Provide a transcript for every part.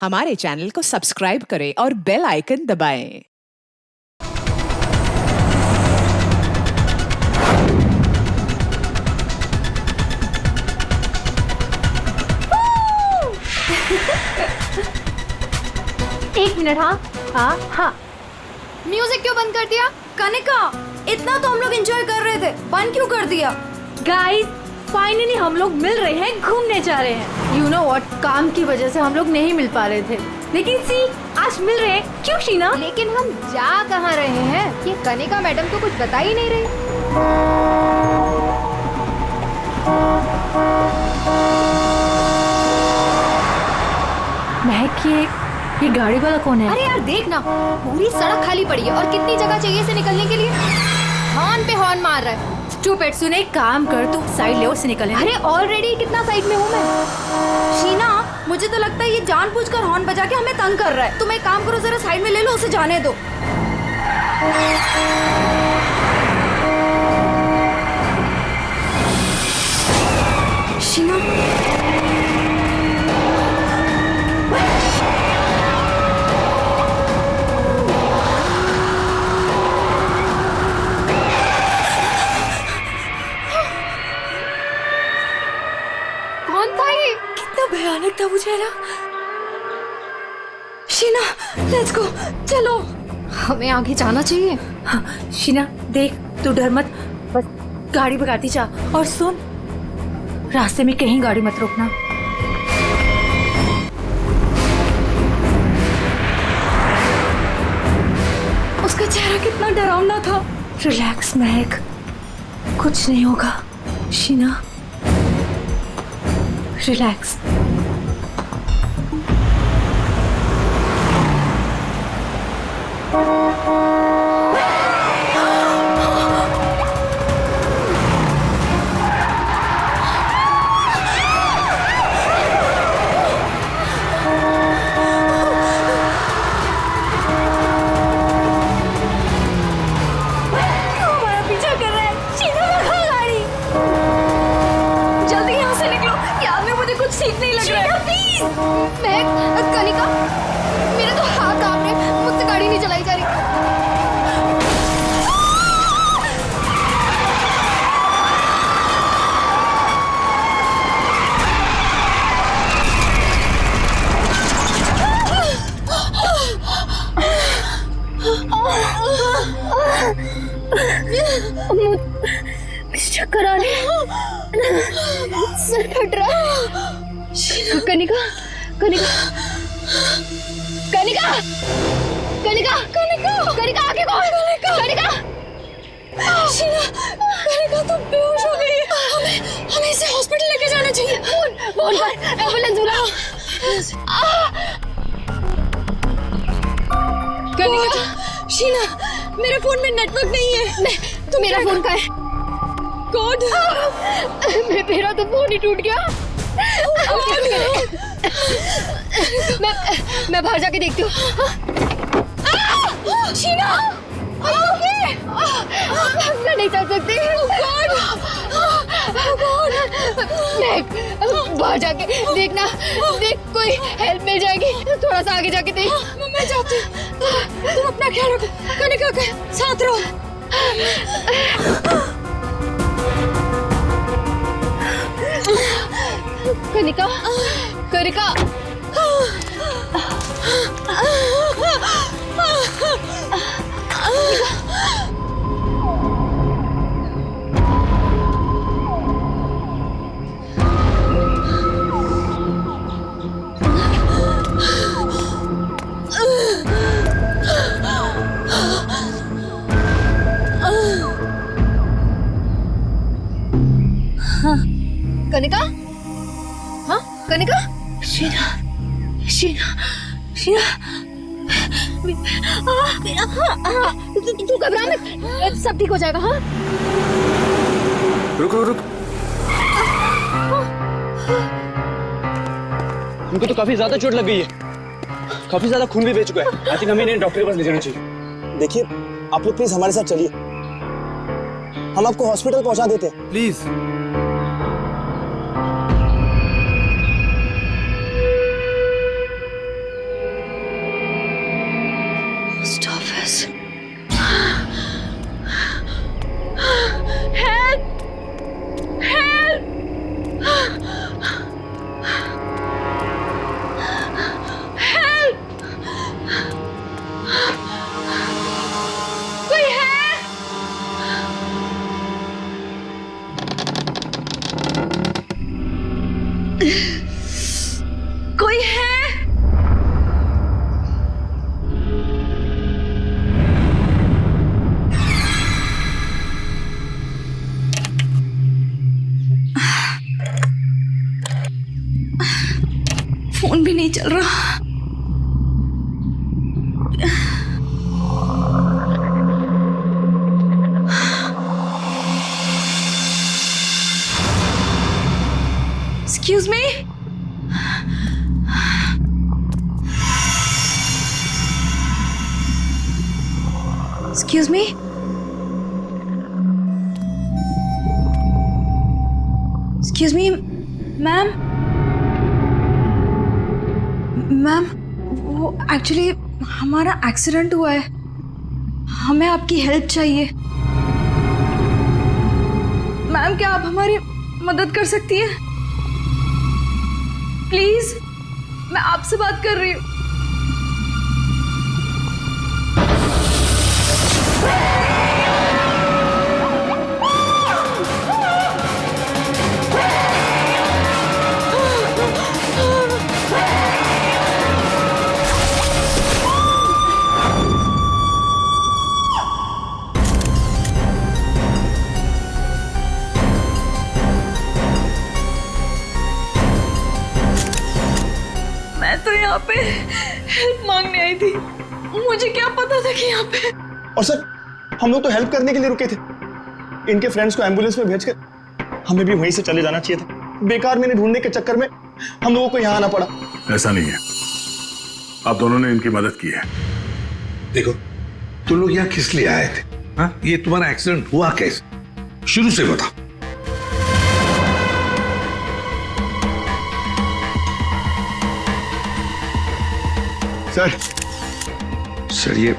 हमारे चैनल को सब्सक्राइब करें और बेल आइकन दबाएं। एक मिनट। हाँ हाँ हाँ। म्यूजिक क्यों बंद कर दिया? कनिका, इतना तो हम लोग एंजॉय कर रहे थे, बंद क्यों कर दिया? गाइस, फाइनली हम लोग मिल रहे हैं, घूमने जा रहे हैं। यू नो व्हाट, काम की वजह से हम लोग नहीं मिल पा रहे थे, लेकिन सी आज मिल रहे हैं। क्यों शीना? लेकिन हम जा कहाँ रहे हैं? ये कनिका मैडम तो कुछ बता ही नहीं रही। महक, ये गाड़ी वाला कौन है? अरे यार देख ना, पूरी सड़क खाली पड़ी है और कितनी जगह चाहिए इसे निकलने के लिए। हॉर्न पे हॉर्न मार रहा है। स्टूपिड, सुन, एक काम कर, तू साइड ले और से निकल। अरे ऑलरेडी कितना साइड में हूँ मैं। शीना, मुझे तो लगता है ये जानबूझकर हॉर्न बजा के हमें तंग कर रहा है। तुम एक काम करो, जरा साइड में ले लो, उसे जाने दो। शीना, कौन था ये? कितना भयानक था वो चेहरा। शीना, लेट्स गो, चलो। हमें आगे जाना चाहिए। हाँ शीना, देख, तू डर मत, बस गाड़ी भगाती जा। और सुन, रास्ते में कहीं गाड़ी मत रोकना। उसका चेहरा कितना डरावना था। रिलैक्स महक, कुछ नहीं होगा। शीना, रिलैक्स। हमारा पीछा कर रहा है। शीना, भगा गाड़ी। जल्दी यहाँ से निकलो। यार में मुझे कुछ ठीक नहीं लग रहा है। प्लीज। महक, कनिका, मेरे तो हाथ कांप रहे हैं। मुझसे गाड़ी नहीं चलाई जा रही। मुझे चक्कर आ रहे हैं, सर फट रहा है। कनिका, कनिका, कनिका, कनिका, कनिका, कनिका, आगे कौन? कनिका, शीना, कनिका तो बेहोश हो गई है। हमें इसे हॉस्पिटल लेके जाना चाहिए। फोन पर एम्बुलेंस बुलाओ। कनिका, शीना, मेरे फोन में नेटवर्क नहीं है। तो मेरा फोन का है कोड। मेरा तो फोन ही टूट गया। मैं बाहर जाके देखती हूँ। शीना, मैं नहीं चल सकती। बाहर जाके देखना, देख कोई हेल्प मिल जाएगी। थोड़ा सा आगे जाके देख। मैं जाती हूँ। तुम अपना ख्याल रखो, कनिका के साथ रहो। कनिका, कनिका, कनिका, हाँ कनिका, शीना, शीना, शीना, तू घबरा मत, सब ठीक हो जाएगा। हाँ, रुक रुक रुक। उनको तो काफी ज्यादा चोट लग गई है, काफी ज्यादा खून भी बह चुका है। आई थिंक हमें इन्हें डॉक्टर के पास ले जाना चाहिए। देखिए, आप लोग प्लीज हमारे साथ चलिए, हम आपको हॉस्पिटल पहुंचा देते हैं। प्लीज। नहीं चल रहा। Excuse me? Excuse me? Excuse me, ma'am. Ma'am, वो एक्चुअली हमारा एक्सीडेंट हुआ है, हमें आपकी हेल्प चाहिए। मैम, क्या आप हमारी मदद कर सकती हैं? प्लीज, मैं आपसे बात कर रही हूँ। मैं तो यहाँ पे हेल्प मांगने आई थी, मुझे क्या पता था कि यहाँ पे। और सर, हम लोग तो हेल्प करने के लिए रुके थे। इनके फ्रेंड्स को एम्बुलेंस में भेजकर हमें भी वहीं से चले जाना चाहिए था। बेकार मैंने ढूंढने के चक्कर में हम लोगों को यहाँ आना पड़ा। ऐसा नहीं है, आप दोनों ने इनकी मदद की है। देखो, तुम लोग यहाँ किस लिए आए थे? हाँ, ये तुम्हारा एक्सीडेंट हुआ कैसे? शुरू से बताओ। सर ये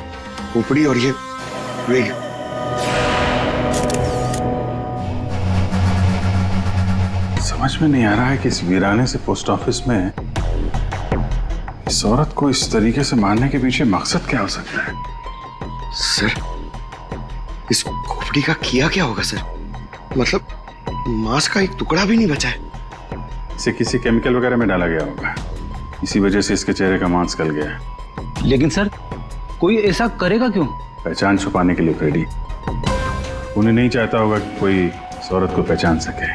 खोपड़ी और ये वेग। समझ में नहीं आ रहा है कि इस वीराने से पोस्ट ऑफिस में इस औरत को इस तरीके से मारने के पीछे मकसद क्या हो सकता है। सर, इस खोपड़ी का किया क्या होगा सर? मतलब मांस का एक टुकड़ा भी नहीं बचा है। इसे किसी केमिकल वगैरह में डाला गया होगा, इसी वजह से इसके चेहरे का मांस गल गया है। लेकिन सर, कोई ऐसा करेगा क्यों? पहचान छुपाने के लिए फ्रेडी। उन्हें नहीं चाहता होगा कि कोई इस औरत को पहचान सके।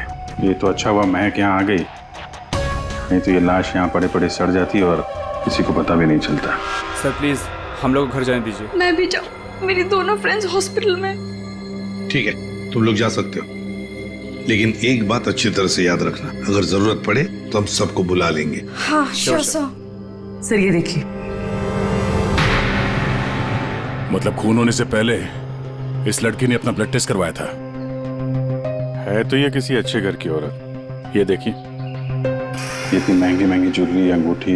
ये तो अच्छा हुआ महक यहाँ आ गई, नहीं तो ये लाश यहाँ पड़े पड़े सड़ जाती और किसी को पता भी नहीं चलता। सर प्लीज हम लोग घर जाने दीजिए। मैं भी जाऊँ, मेरी दोनों फ्रेंड्स हॉस्पिटल में। ठीक है, तुम लोग जा सकते हो, लेकिन एक बात अच्छी तरह से याद रखना, अगर जरूरत पड़े तो हम सबको बुला लेंगे। हाँ श्योर सर। सर ये देखिए, मतलब खून होने से पहले इस लड़की ने अपना ब्लड टेस्ट करवाया था। है तो ये किसी अच्छे घर की औरत। ये देखिए, इतनी महंगी महंगी ज्वेलरी, अंगूठी,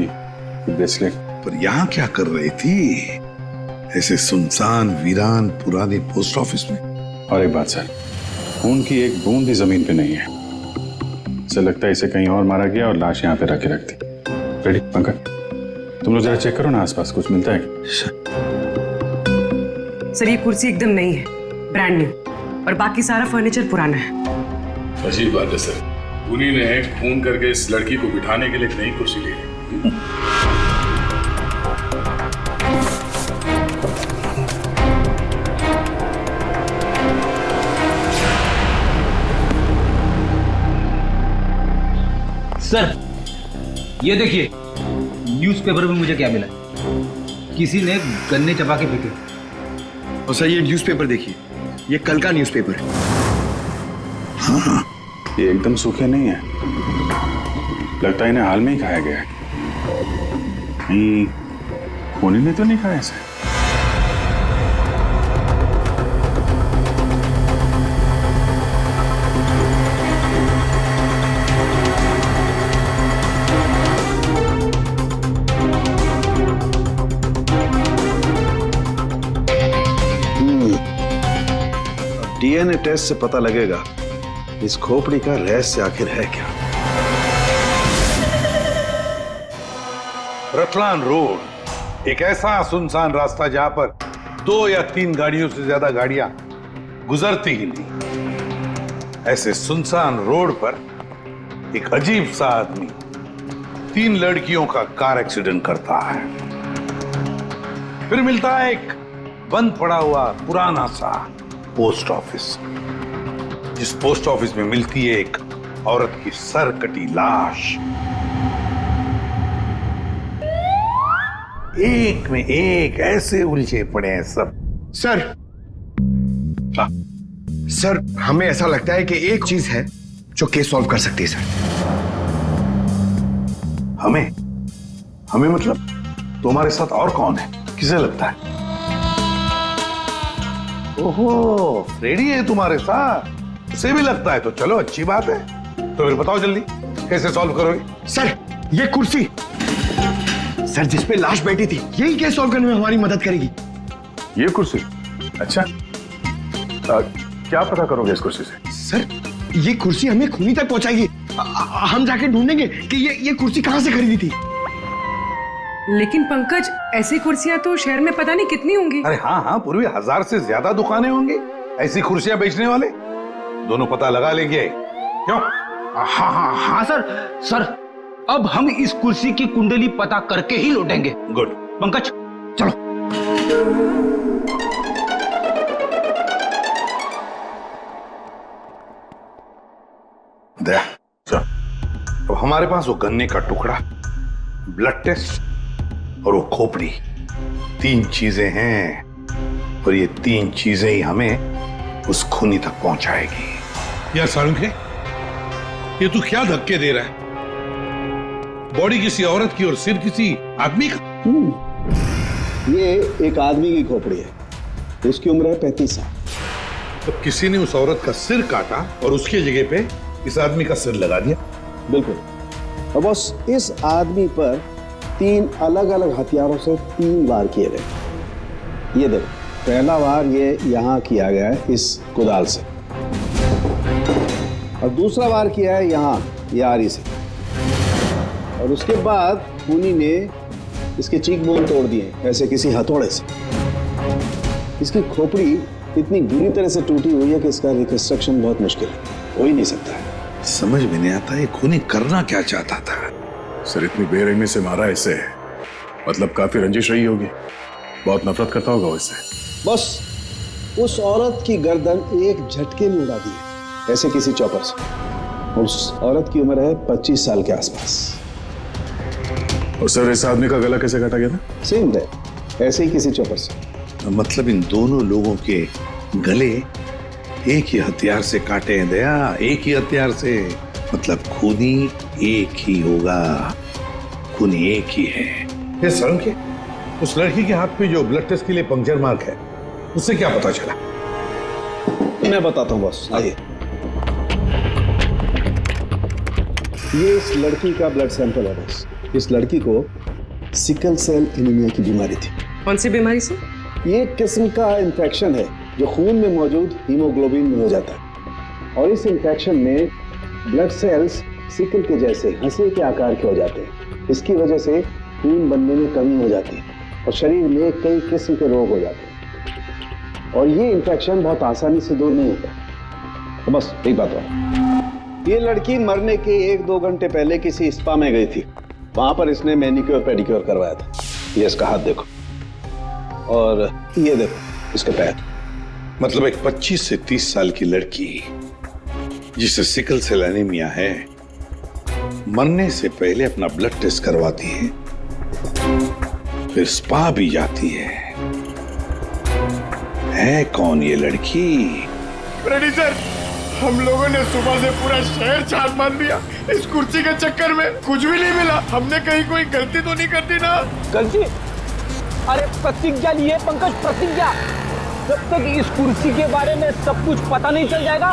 ब्रेसलेट। पर यहाँ क्या कर रही थी ऐसे सुनसान वीरान पुराने पोस्ट ऑफिस में? और एक बात सर, खून की एक बूंद ही जमीन पे नहीं है। ऐसा लगता है इसे कहीं और मारा गया और लाश यहाँ पे रख के रखती। रेडी पंकज, तुम लोग जरा चेक करो ना आसपास कुछ मिलता है। सर ये कुर्सी एकदम नई है, ब्रांड न्यू, और बाकी सारा फर्नीचर पुराना है। अजीब बात है सर, उन्हीं ने खून करके इस लड़की को बिठाने के लिए एक नई कुर्सी ली है। सर ये देखिए, न्यूज़पेपर में मुझे क्या मिला, किसी ने गन्ने चबा के फेंके। और सर ये न्यूज़पेपर देखिए, ये कल का न्यूज़पेपर है। हाँ, ये एकदम सूखे नहीं है, लगता है इन्हें हाल में ही खाया गया है। कहीं खूनी ने तो नहीं खाया इसे। डीएनए टेस्ट से पता लगेगा इस खोपड़ी का रहस्य आखिर है क्या। रतलान रोड एक ऐसा सुनसान रास्ता जहां पर 2 या 3 गाड़ियों से ज्यादा गाड़ियां गुजरती ही नहीं। ऐसे सुनसान रोड पर एक अजीब सा आदमी 3 लड़कियों का कार एक्सीडेंट करता है। फिर मिलता है एक बंद पड़ा हुआ पुराना सा पोस्ट ऑफिस, जिस पोस्ट ऑफिस में मिलती है एक औरत की सर कटी लाश। एक में एक ऐसे उलझे पड़े हैं सब। सर, सर हमें ऐसा लगता है कि एक चीज है जो केस सॉल्व कर सकती है सर। हमें मतलब तुम्हारे साथ और कौन है, किसे लगता है? ओहो, फ्रेडी है तुम्हारे साथ, उसे भी लगता है तो चलो अच्छी बात है। तो फिर बताओ जल्दी कैसे सॉल्व करोगे? सर ये कुर्सी सर जिस पे लाश बैठी थी, यही केस सॉल्व करने में हमारी मदद करेगी। ये कुर्सी? अच्छा, क्या पता करोगे इस कुर्सी से? सर ये कुर्सी हमें खूनी तक पहुंचाएगी। हम जाके ढूंढेंगे कि ये कुर्सी कहां से खरीदी थी। लेकिन पंकज, ऐसी कुर्सियां तो शहर में पता नहीं कितनी होंगी। अरे हाँ, पूर्वी 1000 से ज्यादा दुकानें होंगी ऐसी कुर्सियां बेचने वाले। दोनों पता लगा लेंगे, क्यों? हाँ सर अब हम इस कुर्सी की कुंडली पता करके ही लौटेंगे। गुड। पंकज चलो। दया, चल। अब हमारे पास वो गन्ने का टुकड़ा, ब्लड टेस्ट और वो खोपड़ी, 3 चीजें हैं और ये 3 चीजें ही हमें उस खूनी तक पहुंचाएगी। यार सारुंखे, ये तू क्या धक्के दे रहा है? बॉडी किसी औरत की और सिर किसी आदमी का। ये एक आदमी की खोपड़ी है, उसकी उम्र है 35 साल। तो किसी ने उस औरत का सिर काटा और उसकी जगह पे इस आदमी का सिर लगा दिया। बिल्कुल। और बस इस आदमी पर 3 अलग अलग हथियारों से 3 वार किए गए। ये देखो, पहला वार ये यहाँ किया गया है इस कुदाल से, और दूसरा वार किया है यहाँ ये आरी से, और उसके बाद खूनी ने इसके चीक बोन तोड़ दिए ऐसे किसी हथौड़े से। इसकी खोपड़ी इतनी बुरी तरह से टूटी हुई है कि इसका रिकंस्ट्रक्शन बहुत मुश्किल है, हो ही नहीं सकता है। समझ में नहीं आता ये खूनी करना क्या चाहता था। सर इतनी बेरहमी से मारा इसे, मतलब काफी रंजिश रही होगी, बहुत नफरत करता होगा इससे। बस उस औरत की गर्दन एक झटके में उड़ा दी ऐसे किसी चौपर से। उस औरत की उम्र है 25 साल के आसपास। और सर इस आदमी का गला कैसे काटा गया था? सेम डे, ऐसे ही किसी चौपर से। मतलब इन दोनों लोगों के गले एक ही हथियार से काटे हैं दया, एक ही हथियार से। मतलब खूनी एक ही होगा, खूनी एक ही है। ये सारुंखे, उस लड़की के हाथ पे जो ब्लड टेस्ट के लिए पंक्चर मार्क है, उससे क्या पता चला? मैं बताता हूँ बॉस, आइए। ये इस लड़की का ब्लड सैंपल है बॉस। इस लड़की को सिकल सेल एनीमिया की बीमारी थी। कौन सी बीमारी से? ये एक किस्म का इन्फेक्शन है जो खून में मौजूद हीमोग्लोबिन में हो जाता है, और इस इन्फेक्शन में ब्लड सेल्स सिकल के जैसे हंसे के आकार के हो जाते हैं। इसकी वजह से खून बनने में कमी हो जाती है और शरीर में कई किस्म के रोग हो जाते हैं, और ये इन्फेक्शन बहुत आसानी से दूर नहीं होता। तो बस एक बात और, ये लड़की मरने के 1-2 घंटे पहले किसी स्पा में गई थी। वहां पर इसने मैनिक्योर पेडिक्योर करवाया था। ये इसका हाथ देखो, और ये देखो इसके पैर। मतलब एक 25 से 30 साल की लड़की जिसे सिकल सेल एनीमिया है, मरने से पहले अपना ब्लड टेस्ट करवाती है, फिर स्पा भी जाती है कौन ये लड़की? फ्रेडी सर, हम लोगों ने सुबह से पूरा शहर छान मार दिया। इस कुर्सी के चक्कर में कुछ भी नहीं मिला। हमने कहीं कोई गलती तो नहीं कर दी ना? गलती? अरे प्रतिज्ञा लिए पंकज, प्रतिज्ञा। जब तक इस कुर्सी के बारे में सब कुछ पता नहीं चल जाएगा,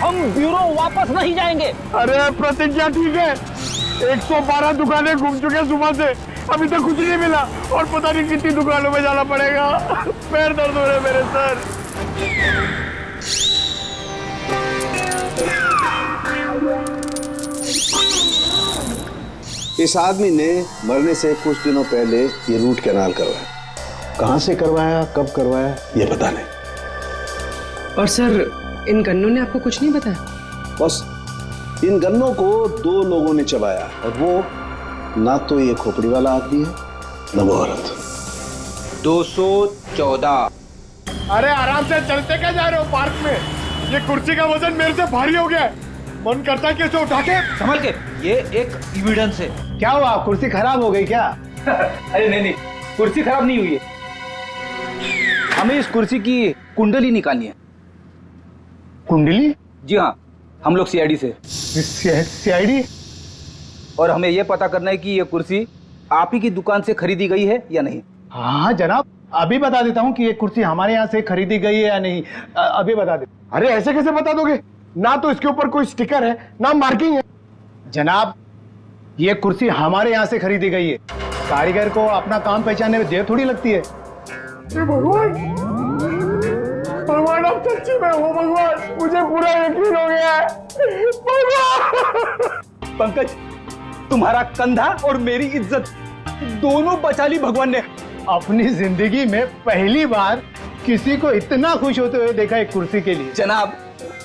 हम ब्यूरो वापस नहीं जाएंगे। अरे प्रतिज्ञा ठीक है, 112 दुकानें घूम चुके सुबह से, अभी तक कुछ नहीं मिला, और पता नहीं कितनी दुकानों में जाना पड़ेगा। पैर दर्द हो रहे मेरे सर। इस आदमी ने मरने से कुछ दिनों पहले ये रूट कैनाल करवाया। कहां से करवाया, कब करवाया, ये पता नहीं। और सर इन गन्नों ने आपको कुछ नहीं बताया? बस इन गन्नों को 2 लोगों ने चबाया, और वो ना तो ये खोपड़ी वाला आदमी है, ना वो औरत। 214। अरे आराम से चलते क्या जा रहे हो पार्क में? ये कुर्सी का वजन मेरे से भारी हो गया है। मन करता है कि इसे उठा के संभल के, ये एक एविडेंस है। क्या हुआ, कुर्सी खराब हो गई क्या? अरे नहीं, कुर्सी खराब नहीं हुई है, हमें इस कुर्सी की कुंडली निकालनी है। कुंडली? जी हाँ, हम लोग सीआईडी से। सीआईडी? और हमें यह पता करना है कि ये कुर्सी आप ही की दुकान से खरीदी गई है या नहीं। हाँ जनाब, अभी बता देता हूँ कि ये कुर्सी हमारे यहाँ से खरीदी गई है या नहीं। अभी बता दे। अरे ऐसे कैसे बता दोगे? ना तो इसके ऊपर कोई स्टिकर है, ना मार्किंग है। जनाब, ये कुर्सी हमारे यहाँ से खरीदी गई है। कारीगर को अपना काम पहचानने में देर थोड़ी लगती है। भगवान, भगवान अब सच्ची में हो भगवान, मुझे पूरा यकीन हो गया है। भगवान! पंकज, तुम्हारा कंधा और मेरी इज्जत दोनों बचा ली भगवान ने। अपनी जिंदगी में पहली बार किसी को इतना खुश होते हुए देखा एक कुर्सी के लिए। जनाब,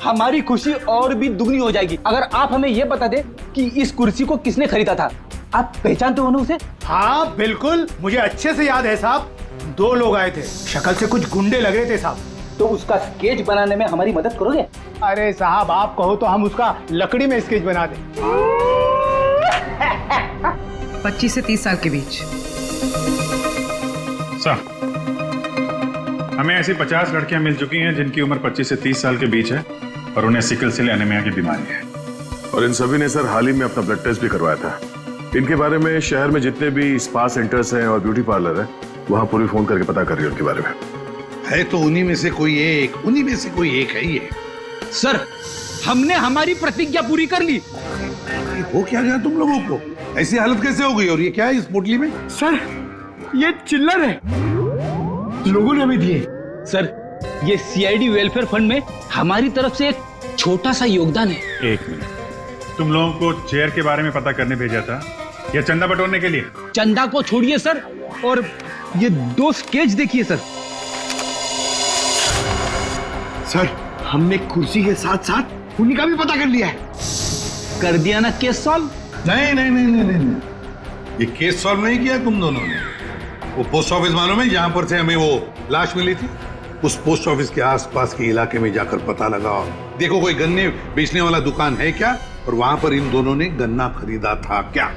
हमारी खुशी और भी दुगनी हो जाएगी अगर आप हमें यह बता दे कि इस कुर्सी को किसने खरीदा था। आप पहचानते हो ना उसे? हाँ बिल्कुल, मुझे अच्छे से याद है साहब। 2 लोग आए थे, शक्ल से कुछ गुंडे लग रहे थे साहब। तो उसका स्केच बनाने में हमारी मदद करोगे? अरे साहब, आप कहो तो हम उसका लकड़ी में स्केच बना दें। 25 से 30 साल के बीच। सर, हमें ऐसी 50 लड़कियां मिल चुकी हैं जिनकी उम्र 25 से 30 साल के बीच है और उन्हें सिकल सेल एनीमिया की बीमारी है। और इन सभी ने सर हाल ही में अपना ब्लड टेस्ट भी करवाया था। इनके बारे में शहर में जितने भी स्पा सेंटर्स हैं और ब्यूटी पार्लर है, वहां पूरी फोन करके पता कर रही है उनके बारे में। है तो उन्हीं में से कोई एक, उन्हीं में से कोई एक है ये। सर, हमने हमारी प्रतिज्ञा पूरी कर ली। हो क्या गया तुम लोगों को? ऐसी हालत कैसे हो गई? और ये क्या है इस पोटली में? सर, ये चिल्लर है, लोगों ने हमें दिए। सर, ये सीआईडी वेलफेयर फंड में हमारी तरफ से एक छोटा सा योगदान है। एक मिनट, तुम लोगों को चेयर के बारे में पता करने भेजा था या चंदा बटोरने के लिए? चंदा को छोड़िए सर, और ये 2 स्केच देखिए सर। सर, हमने कुर्सी के साथ साथ उन्हीं का भी पता कर लिया है। कर दिया ना केस सॉल्व? नहीं नहीं नहीं नहीं नहीं, ये केस सॉल्व नहीं किया तुम दोनों ने। वो पोस्ट ऑफिस मालूम है जहां पर से हमें वो लाश मिली थी? उस पोस्ट ऑफिस के आसपास के इलाके में जाकर पता लगाओ, देखो कोई गन्ने बेचने वाला दुकान है क्या, और वहां पर इन दोनों ने गन्ना खरीदा था क्या।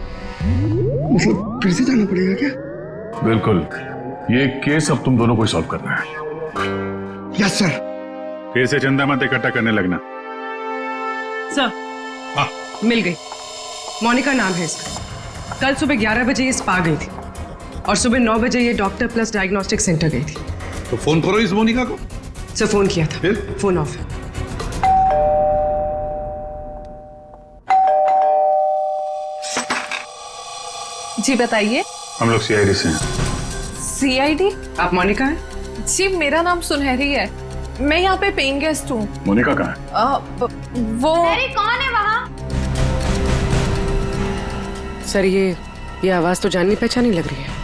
मतलब फिर से जाना पड़ेगा क्या? बिल्कुल, ये केस अब तुम दोनों को सॉल्व करना है। Yes sir. फिर से चंदा मत इकट्ठा करने लगना। सर, मिल गई। मोनिका नाम है इसका। कल सुबह 11 बजे ये स्पा गई थी और सुबह 9 बजे ये डॉक्टर प्लस डायग्नोस्टिक सेंटर गई थी। तो फोन करो इस मोनिका को। सर, फोन किया था, फिर फोन ऑफ है। जी बताइए। हम लोग सीआईडी से हैं। सीआईडी? आप मोनिका हैं? जी, मेरा नाम सुनहरी है, मैं यहाँ पे पेइंग गेस्ट हूँ। मोनिका कहाँ है? वो अरे कौन है वहाँ? सर, ये आवाज तो जाननी पहचानी लग रही है।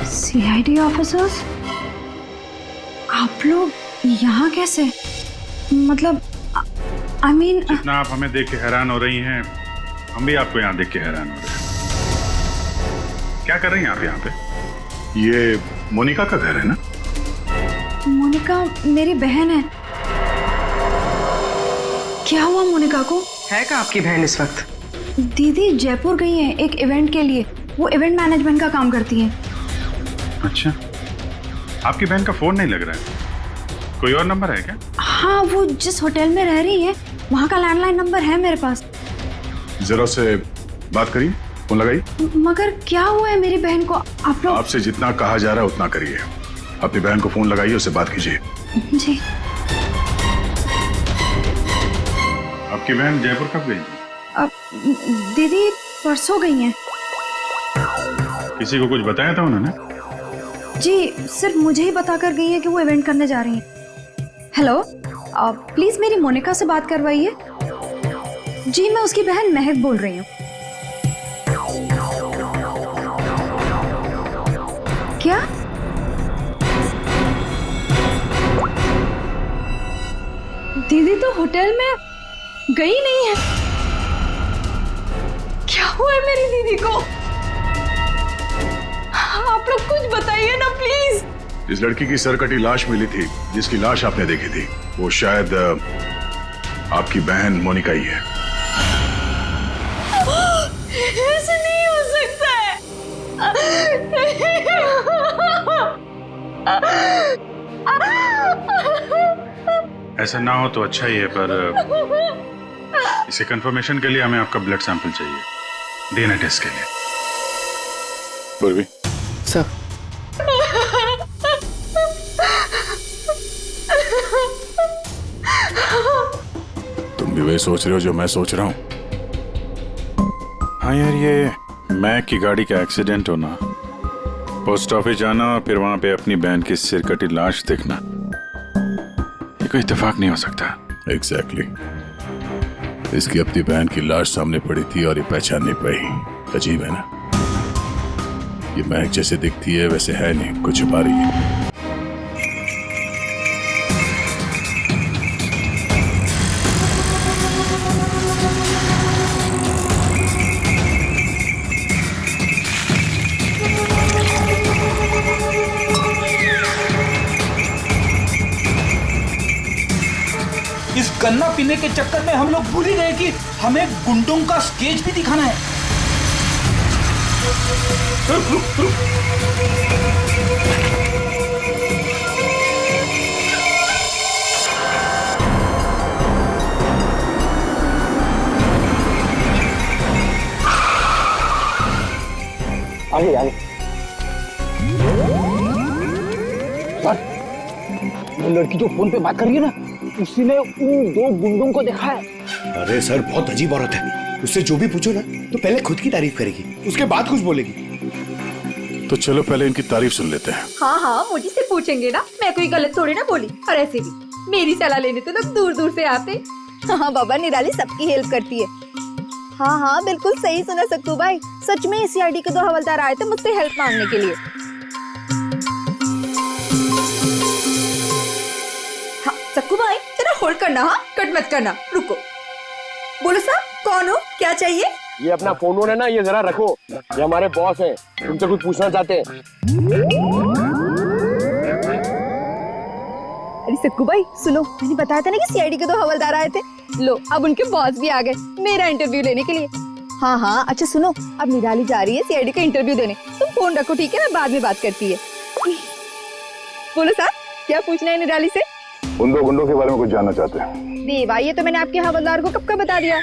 सीआईडी ऑफिसर्स, आप लोग यहाँ कैसे? मतलब आई मीन, जितना आप हमें देख के हैरान हो रही हैं, हम भी आपको यहाँ देख के हैरान हो रहे हैं। क्या कर रही हैं आप यहाँ पे? ये मोनिका का घर है ना? मोनिका मेरी बहन है। क्या हुआ मोनिका को? है का आपकी बहन इस वक्त? दीदी जयपुर गई है एक इवेंट के लिए, वो इवेंट मैनेजमेंट का काम करती है। अच्छा, आपकी बहन का फोन नहीं लग रहा है, कोई और नंबर है क्या? हाँ, वो जिस होटल में रह रही है वहाँ का लैंडलाइन नंबर है मेरे पास। जरा उससे बात करिए, फोन लगाइए। मगर क्या हुआ है मेरी बहन को? आप लोग आपसे जितना कहा जा रहा है उतना करिए। अपनी बहन को फोन लगाइए, उससे बात कीजिए। जी। आपकी बहन जयपुर कब गई? दीदी परसों गई हैं। किसी को कुछ बताया था उन्होंने? जी, सिर्फ मुझे ही बता कर गई है कि वो इवेंट करने जा रही हैं। हेलो, प्लीज मेरी मोनिका से बात करवाइए। जी, मैं उसकी बहन महक बोल रही हूँ। क्या? दीदी तो होटल में गई नहीं है। क्या हुआ है मेरी दीदी को? आप लोग कुछ बताइए ना। जिस लड़की की सरकटी लाश मिली थी, जिसकी लाश आपने देखी थी, वो शायद आपकी बहन मोनिका ही है। ऐसा नहीं हो सकता है। ऐसा ना हो तो अच्छा ही है, पर इसे कंफर्मेशन के लिए हमें आपका ब्लड सैंपल चाहिए डीएनए टेस्ट के लिए। पूर्वी सर, तुम भी वही सोच रहे हो जो मैं सोच रहा हूँ? हाँ यार, ये मैक की गाड़ी का एक्सीडेंट होना, पोस्ट ऑफिस जाना और फिर वहां पे अपनी बहन की सिरकटी लाश देखना, ये कोई इत्तेफाक नहीं हो सकता। एग्जैक्टली। इसकी अपनी बहन की लाश सामने पड़ी थी और ये पहचान नहीं पाई। अजीब है ना? ये महक जैसे दिखती है वैसे है नहीं, कुछ छुपा रही है। इस गन्ना पीने के चक्कर में हम लोग भूल ही गए कि हमें गुंडों का स्केच भी दिखाना है। रुक रुक रुक। आगे आगे। सर, वो लड़की जो फोन पे बात कर रही है ना, उसी ने उन दो गुंडों को देखा है। अरे सर, बहुत अजीब औरत है। उससे जो भी पूछो ना तो पहले खुद की तारीफ करेगी, उसके बाद कुछ बोलेगी। तो चलो पहले इनकी तारीफ सुन लेते हैं। हाँ हाँ, मुझे से पूछेंगे ना, मैं कोई गलत थोड़ी ना बोली। और ऐसे भी मेरी सलाह लेने तो लोग दूर दूर से आते। हाँ बाबा, निराली सबकी हेल्प करती है। हाँ हाँ, बिल्कुल सही सुना सक्कू भाई। सच में सीआईडी के 2 हवलदार आए थे मुझसे हेल्प मांगने के लिए। हाँ सक्कू भाई, जरा होल्ड करना, हाँ कट मत करना, रुको। बोलो साहब, कौन हो, क्या चाहिए? ये अपना फोन है ना, ये जरा रखो। ये हमारे बॉस हैं, तुमसे कुछ पूछना चाहते हैं। अरे सक्कू भाई सुनो, मैंने बताया था ना कि सीआईडी के 2 हवलदार आए थे। लो, अब उनके बॉस भी आ गए मेरा इंटरव्यू लेने के लिए। हाँ हाँ, अच्छा सुनो, अब निराली जा रही है सीआईडी का इंटरव्यू देने। तुम फोन रखो, ठीक है, मैं बाद में बात करती है। बोलो साहब, क्या पूछना है निराली से? उन 2 गुंडों के बारे में कुछ जानना चाहते हैं। देवा, ये तो मैंने आपके हवलदार को कब का बता दिया।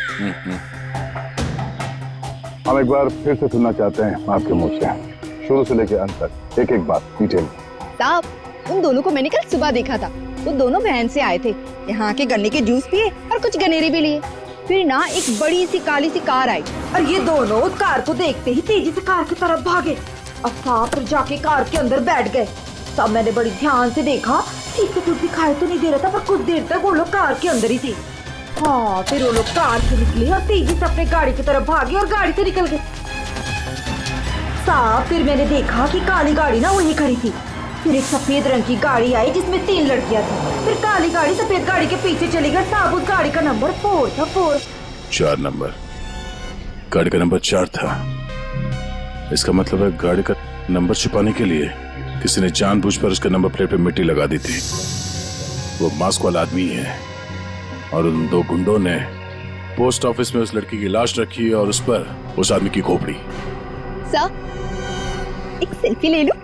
हम एक बार फिर से सुनना चाहते हैं आपके मुंह से, शुरू से लेकर अंत तक, एक एक बात डिटेल। साहब, उन दोनों को मैंने कल सुबह देखा था। वो दोनों बहन से आए थे, यहाँ के गन्ने के जूस पिए और कुछ गनेरे भी लिए। फिर ना एक बड़ी सी काली सी कार आई और ये दोनों उस कार को देखते ही तेजी से कार की तरफ भागे और साफ जाके कार के अंदर बैठ गए। तब मैंने बड़ी ध्यान से देखा, ठीक से कुछ दिखाई तो नहीं दे रहा था, पर कुछ देर तक वो लोग कार के अंदर ही थे। हाँ, फिर वो लोग कार से निकले और तेजी से अपने गाड़ी की तरफ भागे और गाड़ी से निकल गए। साहब, फिर मैंने देखा कि काली गाड़ी ना वहीं खड़ी थी। फिर एक सफेद रंग की गाड़ी आई जिसमें 3 लड़कियां थी। फिर काली गाड़ी सफेद गाड़ी के पीछे चली गई। साहब, उस गाड़ी का नंबर 4 था। 4 नंबर, गाड़ी का नंबर 4 था। इसका मतलब है गाड़ी का नंबर छुपाने के लिए किसी ने जानबूझकर उसके नंबर प्लेट पे मिट्टी लगा दी थी। वो मास्क वाला आदमी है और उन 2 गुंडों ने पोस्ट ऑफिस में उस लड़की की लाश रखी और उस पर उस आदमी की खोपड़ी। सर, एक सेल्फी ले लो।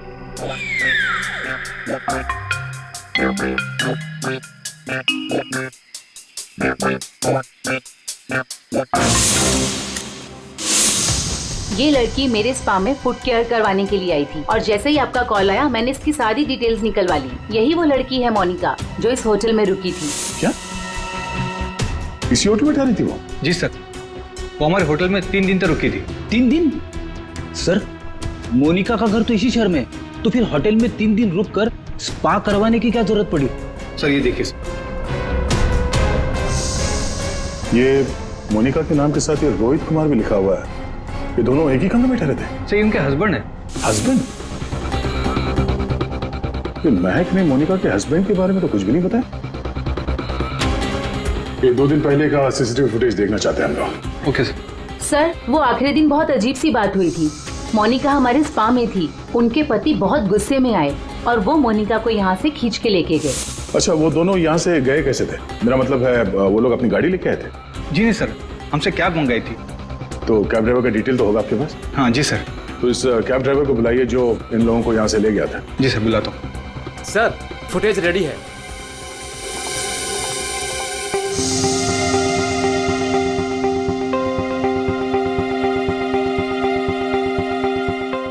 ये लड़की मेरे स्पा में फुट केयर करवाने के लिए आई थी और जैसे ही आपका कॉल आया मैंने इसकी सारी डिटेल्स निकलवा ली। यही वो लड़की है मोनिका जो इस होटल में रुकी थी। क्या इसी होटल में ठहरी थी वो? जी सर, वो हमारे होटल में 3 दिन तक रुकी थी। 3 दिन? सर, मोनिका का घर तो इसी शहर में, तो फिर होटल में 3 दिन रुककर स्पा करवाने की क्या जरूरत पड़ी? सर ये देखिए, ये मोनिका के नाम के साथ ये रोहित कुमार भी लिखा हुआ है। ये दोनों एक ही कमरे में ठहरे थे? सर इनके हस्बैंड है। हस्बैंड? ये महक ने मोनिका के हस्बैंड के बारे में तो कुछ भी नहीं बताया। ये 2 दिन पहले का सीसीटीवी फुटेज देखना चाहते हैं हम लोग। Okay sir. सर, वो आखिरी दिन बहुत अजीब सी बात हुई थी। मोनिका हमारे स्पा में थी, उनके पति बहुत गुस्से में आए और वो मोनिका को यहाँ से खींच के लेके गए। अच्छा, वो दोनों यहाँ से गए कैसे थे? मेरा मतलब है वो लोग अपनी गाड़ी लेके आए थे? जी नहीं सर, हमसे कैब मंगाई थी। तो कैब ड्राइवर का डिटेल तो होगा आपके पास? हाँ जी सर। तो इस कैब ड्राइवर को बुलाइए जो इन लोगों को यहाँ से ले गया था। जी सर, बुलाता हूँ। सर, फुटेज रेडी है।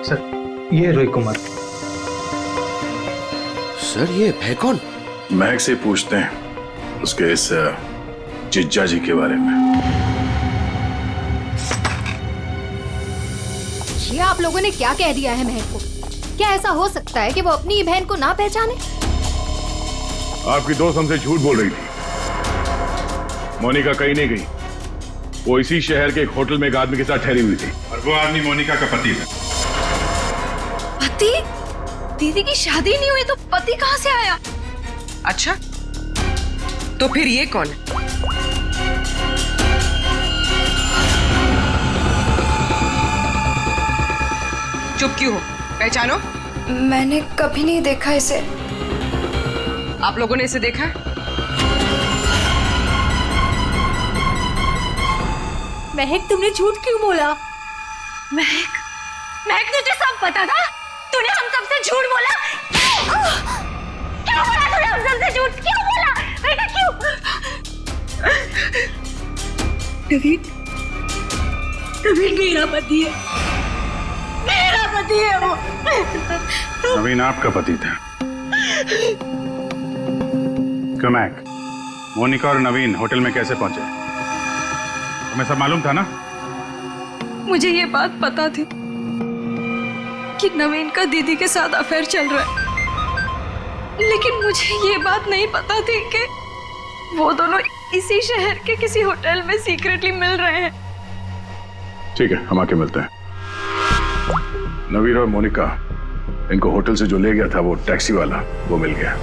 सर, ये रोहित कुमार। सर, ये है कौन? महक से पूछते हैं उसके इस जिज्जा जी के बारे में। ये आप लोगों ने क्या कह दिया है महक को? क्या ऐसा हो सकता है कि वो अपनी बहन को ना पहचाने? आपकी दोस्त हमसे झूठ बोल रही थी। मोनिका कहीं नहीं गई, वो इसी शहर के एक होटल में एक आदमी के साथ ठहरी हुई थी और वो आदमी मोनिका का पति था। पति? दीदी की शादी नहीं हुई तो पति कहाँ से आया? अच्छा, तो फिर ये कौन है? चुप क्यों हो? पहचानो। मैंने कभी नहीं देखा इसे। आप लोगों ने इसे देखा है? महक, तुमने झूठ क्यों बोला? महक, महक, तुझे सब पता था? तूने हम सबसे झूठ बोला? क्यों बोला तूने हम सबसे झूठ? क्यों बोला? बेटा क्यों? नवीन, नवीन मेरा पति है, मेरा पति है वो। नवीन आपका पति था? क्यों महक, मोनिका और नवीन होटल में कैसे पहुंचे? तुम्हें सब मालूम था ना? मुझे ये बात पता थी कि नवीन का दीदी के साथ अफेयर चल रहा है, लेकिन मुझे ये बात नहीं पता थी कि वो दोनों इसी शहर के किसी होटल में सीक्रेटली मिल रहे हैं। ठीक है, हम आके मिलते हैं। नवीन और मोनिका, इनको होटल से जो ले गया था वो टैक्सी वाला, वो मिल गया।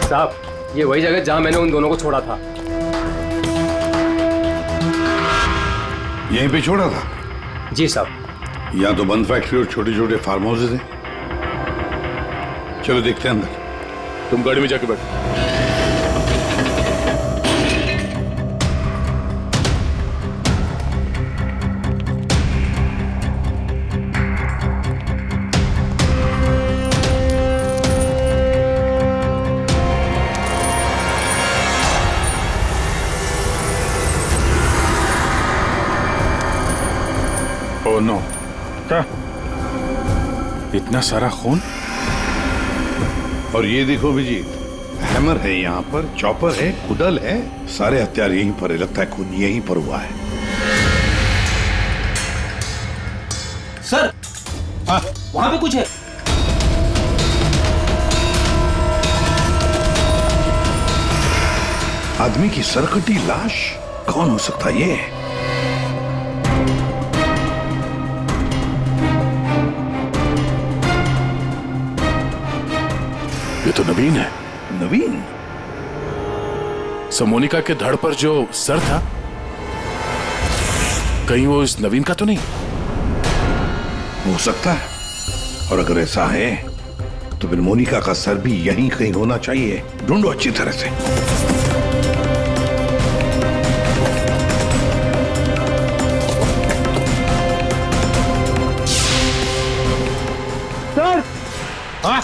साहब, ये वही जगह जहां मैंने उन दोनों को छोड़ा था। यहीं पे छोड़ा था? जी साहब। यहाँ तो बंद फैक्ट्री और छोटे छोटे फार्म हाउसेज हैं। चलो देखते हैं अंदर। तुम गाड़ी में जाके बैठो। ओह नो, क्या? इतना सारा खून? और ये देखो विजीत, हैमर है यहाँ पर, चॉपर है, कुडल है, सारे हथियार यहीं पर है। लगता है खून यहीं पर हुआ है। सर, वहां पे कुछ है। आदमी की सरकटी लाश? कौन हो सकता है ये? ये तो नवीन है। नवीन? मोनिका के धड़ पर जो सर था, कहीं वो इस नवीन का तो नहीं? हो सकता है, और अगर ऐसा है तो फिर मोनिका का सर भी यहीं कहीं होना चाहिए। ढूंढो अच्छी तरह से। सर! हाँ?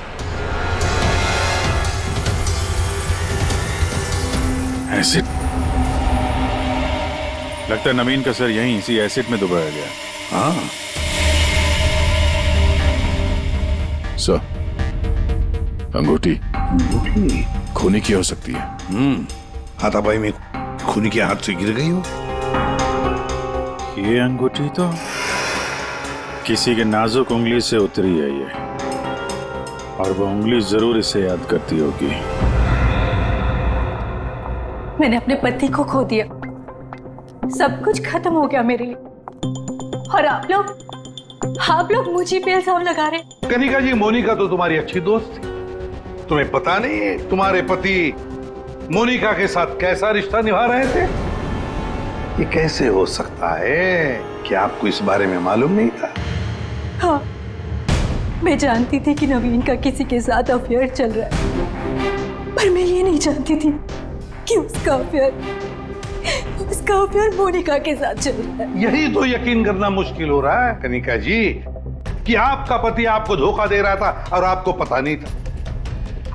एसिड? लगता है नवीन का सर यहीं इसी एसिड में डुबाया गया। हाँ। सर, अंगूठी खूनी की हो सकती है। हाथापाई में खूनी के हाथ से गिर गई हो। ये अंगूठी तो किसी के नाजुक उंगली से उतरी है ये, और वो उंगली जरूर इसे याद करती होगी। मैंने अपने पति को खो दिया, सब कुछ खत्म हो गया मेरे लिए, और आप लोग मुझे पे इल्जाम लगा रहे। कनिका जी, मोनिका तो तुम्हारी अच्छी दोस्त थी। तुम्हें पता नहीं है तुम्हारे पति मोनिका के साथ कैसा रिश्ता निभा रहे थे? ये कैसे हो सकता है? क्या आपको इस बारे में मालूम नहीं था? हाँ, मैं जानती थी कि नवीन का किसी के साथ अफेयर चल रहा है, पर मैं ये नहीं जानती थी कि उसका अफेयर मोनिका के साथ चल रहा है। यही तो यकीन करना मुश्किल हो रहा है कनिका जी, कि आपका पति आपको धोखा दे रहा था और आपको पता नहीं था।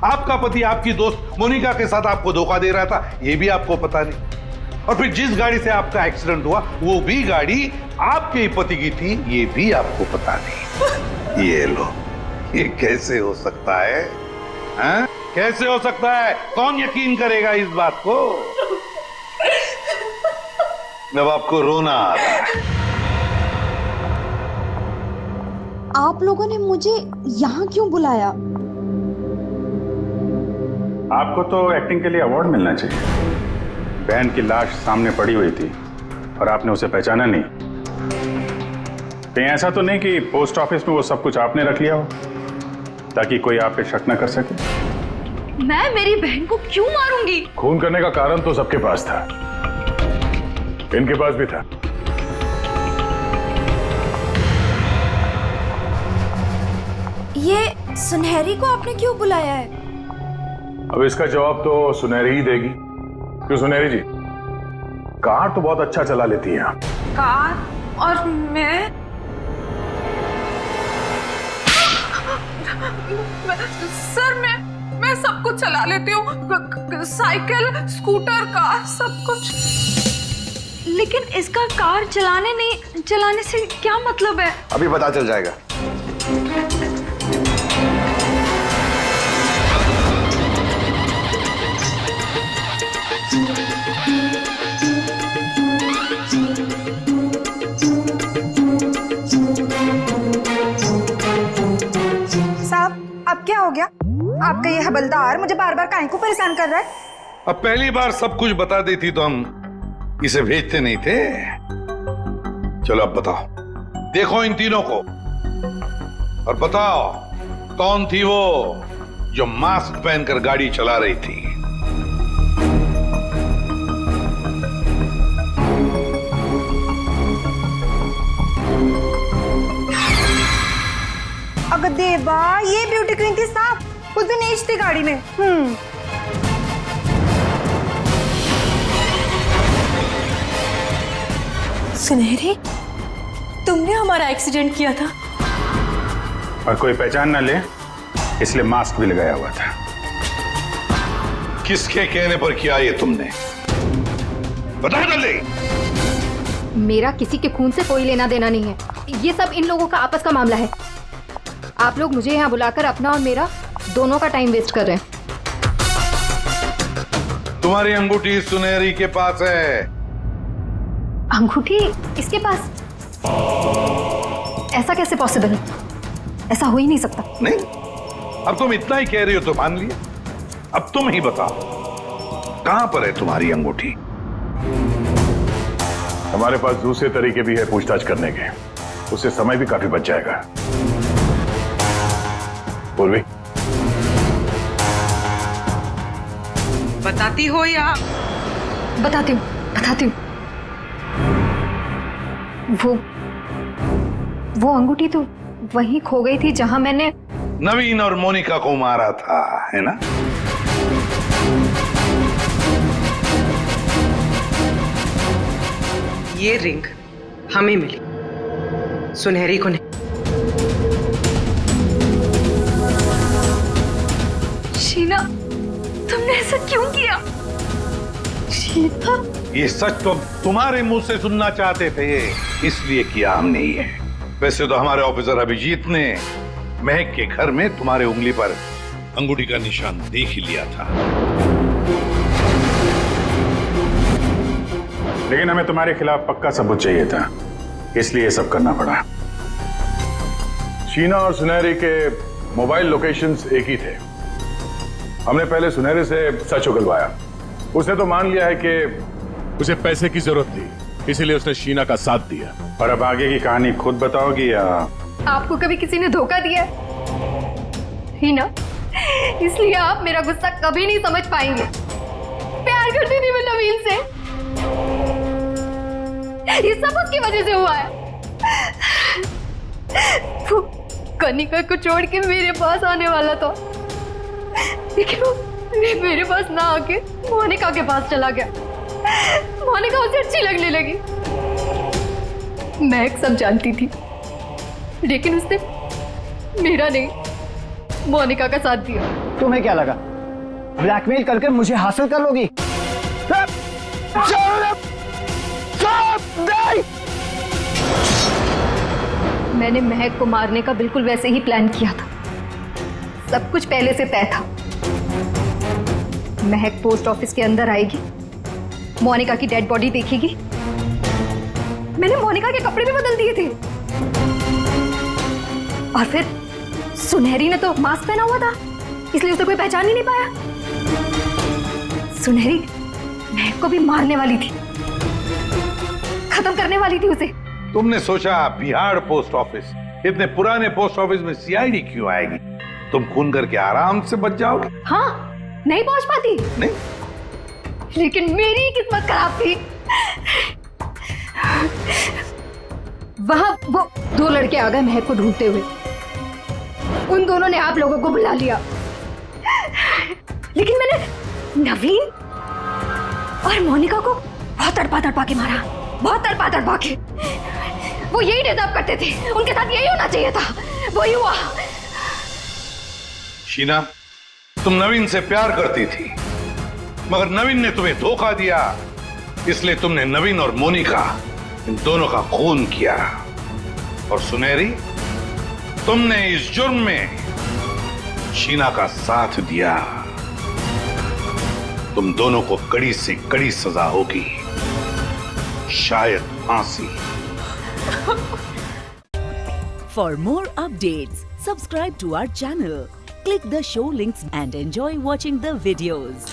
आपका पति आपकी दोस्त मोनिका के साथ आपको धोखा दे रहा था, ये भी आपको पता नहीं। और फिर जिस गाड़ी से आपका एक्सीडेंट हुआ वो भी गाड़ी आपके ही पति की थी, ये भी आपको पता नहीं। ये लो, ये कैसे हो सकता है? हाँ? कैसे हो सकता है? कौन यकीन करेगा इस बात को? जब आपको रोना आ रहा है। आप लोगों ने मुझे यहाँ क्यों बुलाया? आपको तो एक्टिंग के लिए अवार्ड मिलना चाहिए। बहन की लाश सामने पड़ी हुई थी और आपने उसे पहचाना नहीं। कहीं ऐसा तो नहीं कि पोस्ट ऑफिस में वो सब कुछ आपने रख लिया हो ताकि कोई आप पे शक न कर सके? मैं मेरी बहन को क्यों मारूंगी? खून करने का कारण तो सबके पास था, इनके पास भी था। ये सुनहरी को आपने क्यों बुलाया है? अब इसका जवाब तो सुनहरी ही देगी। क्यों सुनहरी जी, कार तो बहुत अच्छा चला लेती हैं आप। कार? और मैं सर मैं सब कुछ चला लेती हूँ, साइकिल, स्कूटर, कार, सब कुछ। लेकिन इसका कार चलाने से क्या मतलब है? अभी पता चल जाएगा। साहब, अब क्या हो गया? आपका ये हवलदार मुझे बार बार काहे को परेशान कर रहा है? अब पहली बार सब कुछ बता देती तो हम इसे भेजते नहीं थे। चलो अब बताओ, देखो इन तीनों को और बताओ कौन थी वो जो मास्क पहनकर गाड़ी चला रही थी? अगर देवा, ये ब्यूटी क्वीन थी साहब, उस दिन एज थी गाड़ी में। सुनहरी, तुमने हमारा एक्सीडेंट किया था और कोई पहचान ना ले इसलिए मास्क भी लगाया हुआ था। किसके कहने पर किया ये तुमने? बता जल्दी। मेरा किसी के खून से कोई लेना देना नहीं है, ये सब इन लोगों का आपस का मामला है। आप लोग मुझे यहाँ बुलाकर अपना और मेरा दोनों का टाइम वेस्ट कर रहे हैं। तुम्हारी अंगूठी सुनहरी के पास है। अंगूठी इसके पास? ऐसा कैसे पॉसिबल है? ऐसा हो ही नहीं सकता। नहीं, अब तुम इतना ही कह रही हो तो मान लिया। अब तुम ही बताओ, कहां पर है तुम्हारी अंगूठी? हमारे पास दूसरे तरीके भी है पूछताछ करने के, उससे समय भी काफी बच जाएगा। पूर्वी, बताती हो या? बताती हूँ। वो अंगूठी तो वहीं खो गई थी जहां मैंने नवीन और मोनिका को मारा था, है ना? ये रिंग हमें मिली, सुनहरी को नहीं। शीना, तुमने ऐसा क्यों किया? शीना, ये सच तो तुम्हारे मुंह से सुनना चाहते थे, इसलिए किया हमने ये। वैसे तो हमारे ऑफिसर अभिजीत ने महक के घर में तुम्हारे उंगली पर अंगूठी का निशान देख ही लिया था। लेकिन हमें तुम्हारे खिलाफ पक्का सबूत चाहिए था, इसलिए सब करना पड़ा। शीना और सुनहरी के मोबाइल लोकेशंस एक ही थे। हमने पहले सुनहरी से सच उगलवाया। उसने तो मान लिया है कि उसे पैसे की जरूरत थी, इसीलिए उसने शीना का साथ दिया। और अब आगे की कहानी खुद बताओगी या? आपको कभी किसी ने धोखा दिया ही ना, इसलिए आप मेरा गुस्सा कभी नहीं समझ पाएंगे। प्यार करती थी मैं नवीन से। ये सब उसकी वजह से हुआ है। वो कनिका को छोड़ के मेरे पास आने वाला था, लेकिन वो मेरे पास ना आके मोनिका के पास चला गया। मोनिका उसे अच्छी लगने लगी। मैं सब जानती थी, लेकिन उसने मेरा नहीं मोनिका का साथ दिया। तुम्हें क्या लगा ब्लैकमेल करके मुझे हासिल कर लोगी? मैंने महक को मारने का बिल्कुल वैसे ही प्लान किया था। सब कुछ पहले से तय था। महक पोस्ट ऑफिस के अंदर आएगी, मोनिका की डेड बॉडी देखेगी। मैंने मोनिका के कपड़े भी बदल दिए थे, और फिर सुनहरी ने तो मास्क पहना हुआ था, इसलिए उसे कोई पहचान ही नहीं पाया। सुनहरी महक को भी मारने वाली थी, खत्म करने वाली थी उसे। तुमने सोचा बिहार पोस्ट ऑफिस, इतने पुराने पोस्ट ऑफिस में सीआईडी क्यों आएगी? तुम खून करके आराम से बच जाओगे। हाँ, नहीं पहुंच पाती। नहीं, लेकिन मेरी किस्मत खराब थी। वहां वो दो लड़के आ गए महक को ढूंढते हुए। उन दोनों ने आप लोगों को बुला लिया, लेकिन मैंने नवीन और मोनिका को बहुत तड़पा के मारा, बहुत तड़पा के। वो यही डिजर्व करते थे, उनके साथ यही होना चाहिए था, वही हुआ। शीना, तुम नवीन से प्यार करती थी, मगर नवीन ने तुम्हें धोखा दिया, इसलिए तुमने नवीन और मोनिका इन दोनों का खून किया। और सुनहरी, तुमने इस जुर्म में शीना का साथ दिया। तुम दोनों को कड़ी से कड़ी सजा होगी, शायद फांसी। For more updates, subscribe to our channel, click the show links and enjoy watching the videos.